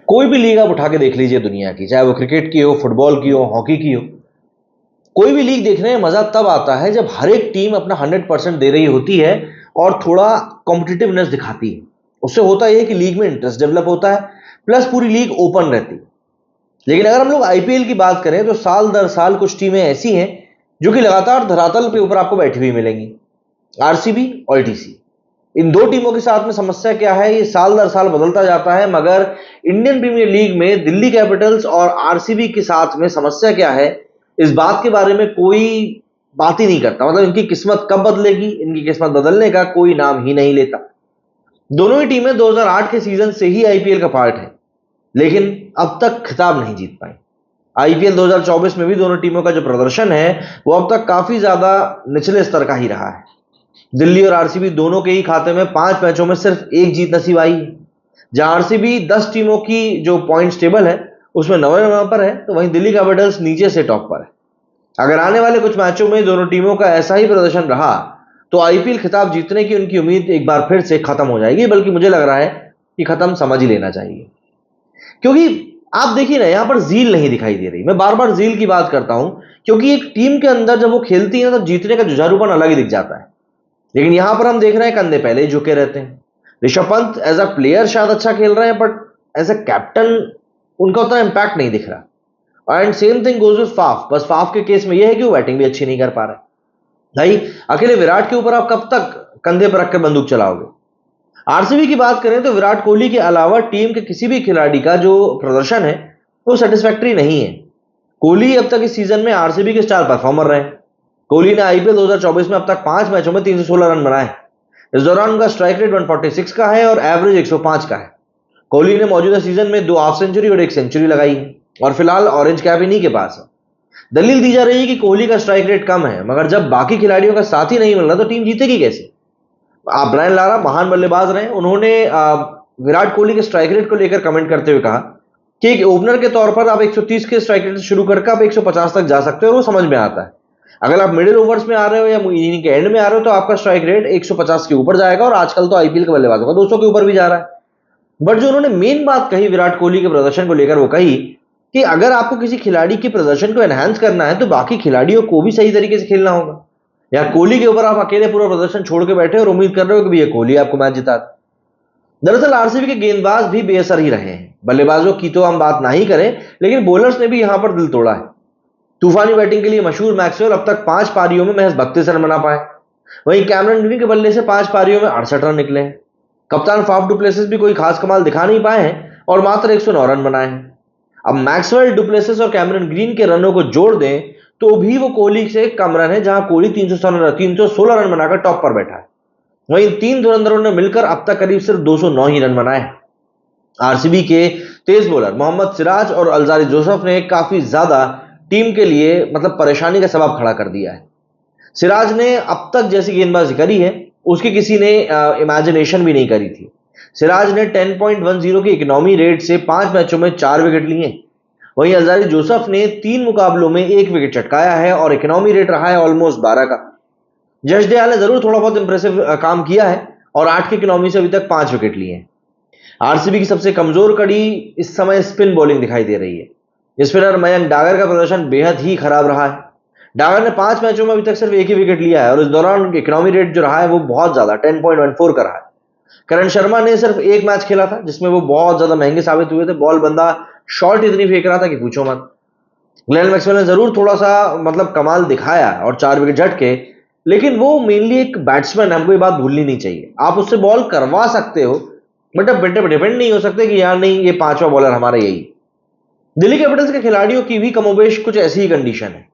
कोई भी लीग आप उठा के देख लीजिए दुनिया की, चाहे वो क्रिकेट की हो, फुटबॉल की हो, हॉकी की हो। कोई भी लीग देखने में मजा तब आता है जब हर एक टीम अपना 100% दे रही होती है और थोड़ा कॉम्पिटिटिवनेस दिखाती है। उससे होता यह है कि लीग में इंटरेस्ट डेवलप होता है, प्लस पूरी लीग ओपन रहती है। लेकिन अगर हम लोग आईपीएल की बात करें तो साल दर साल कुछ टीमें ऐसी हैं जो कि लगातार धरातल के ऊपर आपको बैठी हुई मिलेंगी। आरसीबी और टीसी, इन दो टीमों के साथ में समस्या क्या है, ये साल दर साल बदलता जाता है। मगर इंडियन प्रीमियर लीग में दिल्ली कैपिटल्स और आरसीबी के साथ में समस्या क्या है, इस बात के बारे में कोई बात ही नहीं करता। मतलब इनकी किस्मत कब बदलेगी, इनकी किस्मत बदलने का कोई नाम ही नहीं लेता। दोनों ही टीमें 2008 के सीजन से ही आईपीएल का पार्ट है, लेकिन अब तक खिताब नहीं जीत पाई। आईपीएल 2024 में भी दोनों टीमों का जो प्रदर्शन है वो अब तक काफी ज्यादा निचले स्तर का ही रहा है। दिल्ली और आरसीबी दोनों के ही खाते में 5 मैचों में सिर्फ एक जीत नसीब आई है। जहां आरसीबी 10 टीमों की जो पॉइंट्स टेबल है उसमें 9वें नंबर पर है, तो वहीं दिल्ली कैपिटल्स नीचे से टॉप पर है। अगर आने वाले कुछ मैचों में दोनों टीमों का ऐसा ही प्रदर्शन रहा तो आईपीएल खिताब जीतने की उनकी उम्मीद एक बार फिर से खत्म हो जाएगी। बल्कि मुझे लग रहा है कि खत्म समझ ही लेना चाहिए, क्योंकि आप देखिए ना, यहां पर जील नहीं दिखाई दे रही। मैं बार बार जील की बात करता हूं क्योंकि एक टीम के अंदर जब वो खेलती है ना तब जीतने का जुझारूपन अलग ही दिख जाता है। लेकिन यहां पर हम देख रहे हैं कंधे पहले ही झुके रहते हैं। Rishabh Pant as a player शायद अच्छा खेल रहे हैं, बट एज अ कैप्टन उनका उतना इंपैक्ट नहीं दिख रहा। And same thing goes with Faf. बस फाफ के केस में यह है कि वो बैटिंग भी अच्छी नहीं कर पा रहे। भाई, अकेले विराट के ऊपर आप कब तक कंधे पर रखकर बंदूक चलाओगे। आरसीबी की बात करें तो विराट कोहली के अलावा टीम के किसी भी खिलाड़ी का जो प्रदर्शन है वो सेटिस्फैक्टरी नहीं है। कोहली अब तक इस सीजन में आरसीबी के स्टार परफॉर्मर रहे। कोहली ने आईपीएल 2024 में अब तक 5 मैचों में 316 रन बनाए। इस दौरान उनका स्ट्राइक रेट 146 का है और एवरेज 105 का है। कोहली ने मौजूदा सीजन में 2 हाफ सेंचुरी और 1 सेंचुरी लगाई है और फिलहाल ऑरेंज कैप इन्हीं के पास है। दलील दी जा रही है कि कोहली का स्ट्राइक रेट कम है, मगर जब बाकी खिलाड़ियों का साथ ही नहीं मिल रहा तो टीम जीतेगी कैसे। ब्रायन लारा महान बल्लेबाज रहे, उन्होंने विराट कोहली के स्ट्राइक रेट को लेकर कमेंट करते हुए कहा कि एक ओपनर के तौर पर आप 130 के स्ट्राइक रेट से शुरू करके आप 150 तक जा सकते हो और वो समझ में आता है। अगर आप मिडिल ओवर्स में आ रहे हो या इनिंग के एंड में आ रहे हो तो आपका स्ट्राइक रेट 150 के ऊपर जाएगा, और आजकल तो आईपीएल के बल्लेबाजों का 200 के ऊपर भी जा रहा है। बट जो उन्होंने मेन बात कही विराट कोहली के प्रदर्शन को लेकर, वो कही कि अगर आपको किसी खिलाड़ी के प्रदर्शन को एनहांस करना है तो बाकी खिलाड़ियों को भी सही तरीके से खेलना होगा। या कोहली के ऊपर आप अकेले पूरा प्रदर्शन छोड़ के बैठे और उम्मीद कर रहे हो कि भैया कोहली आपको मैच जिता दे। दरअसल आरसीबी के गेंदबाज भी बेअसर ही रहे हैं। बल्लेबाजों की तो हम बात नहीं करें, लेकिन बॉलर्स ने भी यहां पर दिल तोड़ा है। तूफानी बैटिंग के लिए मशहूर मैक्सवेल अब तक 5 पारियों में महज 32 रन बना पाए। वहीं कैमरन ग्रीन के बल्ले से 5 पारियों में 68 रन निकले हैं। कप्तान फाफ डुप्लेसिस भी कोई खास कमाल दिखा नहीं पाए हैं और मात्र 109 रन बनाए हैं। अब मैक्सवेल, डुप्लेसिस और कैमरन ग्रीन के रनों को जोड़ दें तो भी वो कोहली से कम रन है, जहां कोहली 316 रन बनाकर टॉप पर बैठा है। वहीं 3 धुरंधरों ने मिलकर अब तक करीब सिर्फ 209 ही रन बनाए हैं। आरसीबी के तेज बॉलर मोहम्मद सिराज और अल्जारी जोसेफ ने काफी ज्यादा टीम के लिए परेशानी का सबब खड़ा कर दिया है। सिराज ने अब तक जैसी गेंदबाजी करी है उसकी किसी ने इमेजिनेशन भी नहीं करी थी। सिराज ने 10.10 की इकोनॉमी रेट से 5 मैचों में 4 विकेट लिए। वहीं अल्जारी जोसेफ ने 3 मुकाबलों में 1 विकेट चटकाया है और इकोनॉमी रेट रहा है ऑलमोस्ट 12 का। जशदयाल ने जरूर थोड़ा बहुत इंप्रेसिव काम किया है और 8 की इकोनॉमी से अभी तक 5 विकेट लिए हैं। आरसीबी की सबसे कमजोर कड़ी इस समय स्पिन बॉलिंग दिखाई दे रही है। स्पिनर मयंक डागर का प्रदर्शन बेहद ही खराब रहा है। डागर ने 5 मैचों में अभी तक सिर्फ 1 ही विकेट लिया है और इस दौरान इकोनॉमी रेट जो रहा है वो बहुत ज्यादा 10.14 का रहा है। करण शर्मा ने सिर्फ 1 मैच खेला था जिसमें वो बहुत ज्यादा महंगे साबित हुए थे। बॉल बंदा शॉट इतनी फेंक रहा था कि पूछो मत। ग्लेन मैक्सवेल ने जरूर थोड़ा सा कमाल दिखाया और 4 विकेट झटके, लेकिन वो मेनली एक बैट्समैन है, हमको ये बात भूलनी नहीं चाहिए। आप उससे बॉल करवा सकते हो बट अब डिपेंड नहीं हो सकते कि यार नहीं ये 5वां बॉलर हमारा यही। दिल्ली कैपिटल्स के खिलाड़ियों की भी कमोबेश कुछ ऐसी ही कंडीशन है।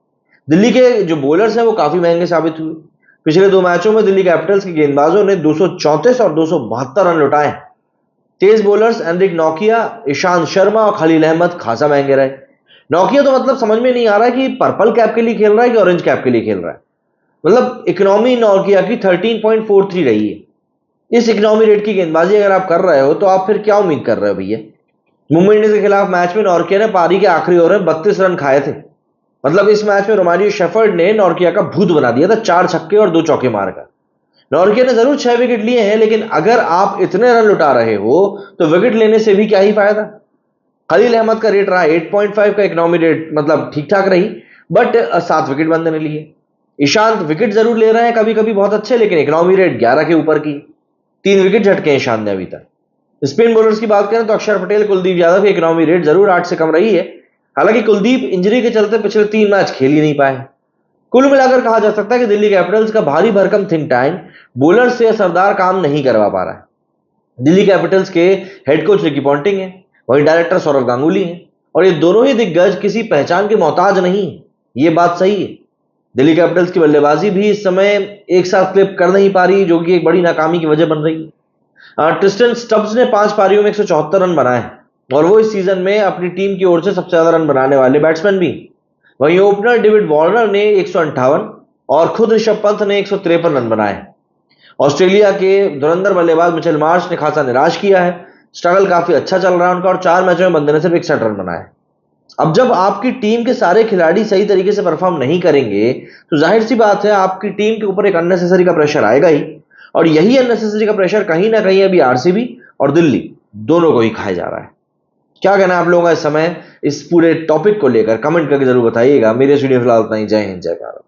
दिल्ली के जो बॉलर्स हैं वो काफी महंगे साबित हुए। पिछले 2 मैचों में दिल्ली कैपिटल्स के गेंदबाजों ने 234 और 272 रन लौटाए। तेज बॉलर्स एनरिक नोकिया, ईशांत शर्मा और खलील अहमद खासा महंगे रहे। नोकिया तो समझ में नहीं आ रहा है कि पर्पल कैप के लिए खेल रहा है कि ऑरेंज कैप के लिए खेल रहा है। इकोनॉमी नोकिया की 13.43 रही है। इस इकोनॉमी रेट की गेंदबाजी अगर आप कर रहे हो तो आप फिर क्या उम्मीद कर रहे हो भैया। मुंबई इंडियंस के खिलाफ मैच में नॉर्किया ने पारी के आखिरी ओवर में 32 रन खाए थे। इस मैच में रोमारियो शेफर्ड ने नॉर्किया का भूत बना दिया था, 4 छक्के और 2 चौके मारकर। नॉर्किया ने जरूर 6 विकेट लिए हैं, लेकिन अगर आप इतने रन लुटा रहे हो तो विकेट लेने से भी क्या ही फायदा। खलील अहमद का रेट रहा 8.5 का, इकोनॉमी रेट मतलब ठीक ठाक रही, बट 7 विकेट बनने लिए। ईशांत विकेट जरूर ले रहे हैं कभी कभी बहुत अच्छे, लेकिन इकोनॉमी रेट 11 के ऊपर की, 3 विकेट झटके हैं ईशांत ने अभी तक। स्पिन बॉलर्स की बात करें तो अक्षर पटेल, कुलदीप यादव की इकोनॉमी रेट जरूर 8 से कम रही है, हालांकि कुलदीप इंजरी के चलते पिछले 3 मैच खेल ही नहीं पाए। कुल मिलाकर कहा जा सकता है कि दिल्ली कैपिटल्स का भारी भरकम थिंक टैंक बॉलर से असरदार काम नहीं करवा पा रहा है। दिल्ली कैपिटल्स के हेड कोच रिकी पॉन्टिंग है, वहीं डायरेक्टर सौरव गांगुली है, और ये दोनों ही दिग्गज किसी पहचान के मोहताज नहीं है, ये बात सही है। दिल्ली कैपिटल्स की बल्लेबाजी भी इस समय एक साथ क्लिप कर नहीं पा रही, जो कि एक बड़ी नाकामी की वजह बन रही है। ट्रिस्टन स्टब्स ने 5 पारियों में 174 रन बनाए, और वो इस सीजन में अपनी टीम की ओर से सबसे ज्यादा रन बनाने वाले बैट्समैन भी। वहीं ओपनर डेविड वार्नर ने 158 और खुद ऋषभ पंत ने 153 रन बनाए। ऑस्ट्रेलिया के धुरंधर बल्लेबाज मिचेल मार्श ने खासा निराश किया है, स्ट्रगल काफी अच्छा चल रहा है उनका, और 4 मैचों में बंदे ने सिर्फ 61 रन बनाए। अब जब आपकी टीम के सारे खिलाड़ी सही तरीके से परफॉर्म नहीं करेंगे, तो जाहिर सी बात है आपकी टीम के ऊपर एक अननेसेसरी का प्रेशर आएगा ही, और यही अननेसेसरी का प्रेशर कहीं ना कहीं अभी आरसीबी और दिल्ली दोनों को ही खाया जा रहा है। क्या कहना है आप लोगों का इस समय इस पूरे टॉपिक को लेकर, कमेंट करके जरूर बताइएगा। मेरे वीडियो फिलहाल इतना ही। जय हिंद, जय भारत।